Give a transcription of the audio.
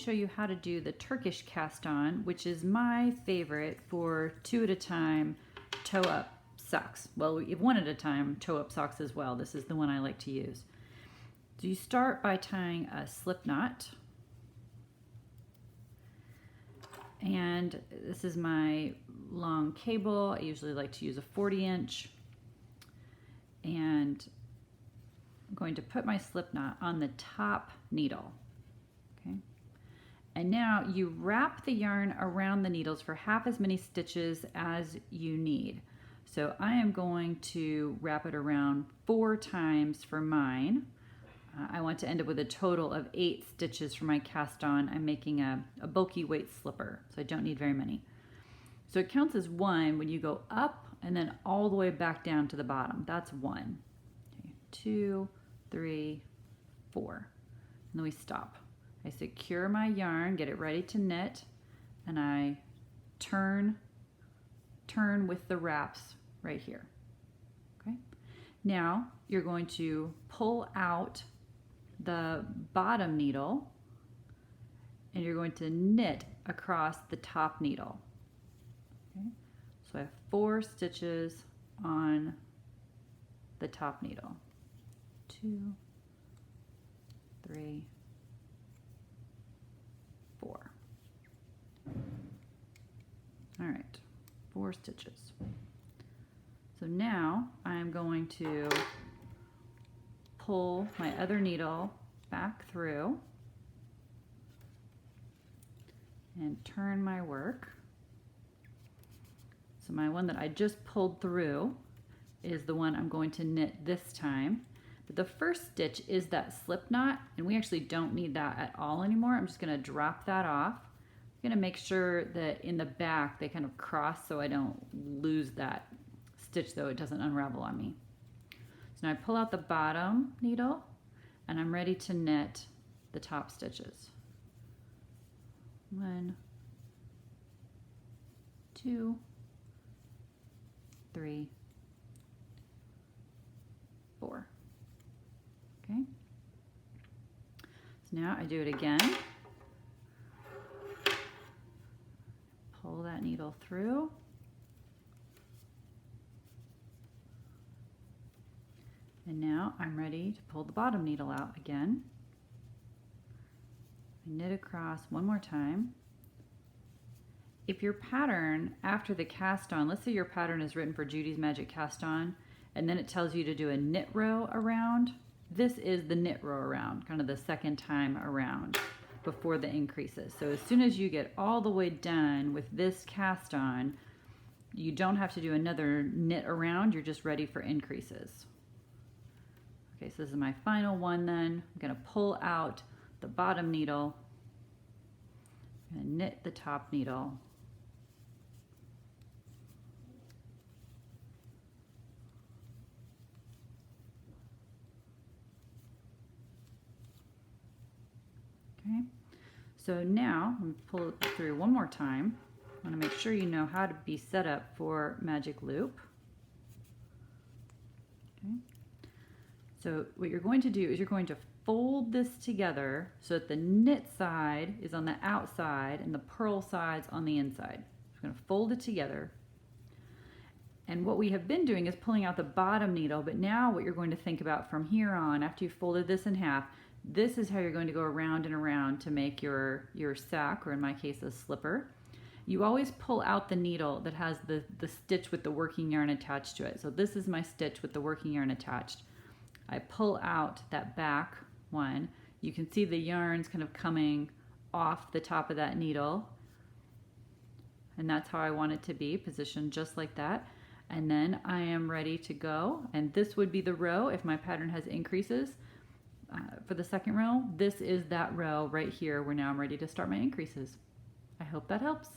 show you how to do the Turkish cast on, which is my favorite for 2 at a time toe up socks. Well, we have 1 at a time toe up socks as well. This is the one I like to use. So you start by tying a slip knot. And this is my long cable. I usually like to use a 40-inch. And I'm going to put my slip knot on the top needle. Okay. And now you wrap the yarn around the needles for half as many stitches as you need. So I am going to wrap it around 4 times for mine. I want to end up with a total of 8 stitches for my cast on. I'm making a bulky weight slipper, so I don't need very many. So it counts as 1 when you go up and then all the way back down to the bottom. That's 1. Okay, 2, 3, 4. And then we stop. I secure my yarn, get it ready to knit, and I turn with the wraps right here. Okay. Now you're going to pull out the bottom needle and you're going to knit across the top needle. Okay. So I have 4 stitches on the top needle. 2, 3, 4. All right, 4 stitches. So now I'm going to pull my other needle back through and turn my work. So my one that I just pulled through is the one I'm going to knit this time. But the first stitch is that slip knot, and we actually don't need that at all anymore. I'm just going to drop that off. I'm going to make sure that in the back they kind of cross so I don't lose that stitch, though it doesn't unravel on me. So now I pull out the bottom needle and I'm ready to knit the top stitches. 1, 2, 3, 4. Okay. So now I do it again. Pull that needle through. And now I'm ready to pull the bottom needle out again. I knit across one more time. If your pattern after the cast on, let's say your pattern is written for Judy's Magic Cast On, and then it tells you to do a knit row around, this is the knit row around, kind of the second time around before the increases. So as soon as you get all the way done with this cast on, you don't have to do another knit around, you're just ready for increases. Okay, so this is my final one then. I'm going to pull out the bottom needle. I'm going to knit the top needle. Okay, so now I'm going to pull it through one more time. I want to make sure you know how to be set up for magic loop. Okay. So what you're going to do is you're going to fold this together so that the knit side is on the outside and the purl side's on the inside. You're going to fold it together. And what we have been doing is pulling out the bottom needle, but now what you're going to think about from here on, after you've folded this in half, this is how you're going to go around and around to make your sack, or in my case, a slipper. You always pull out the needle that has the stitch with the working yarn attached to it. So this is my stitch with the working yarn attached. I pull out that back one. You can see the yarns kind of coming off the top of that needle. And that's how I want it to be, positioned just like that. And then I am ready to go. And this would be the row if my pattern has increases. For the second row, this is that row right here where now I'm ready to start my increases. I hope that helps.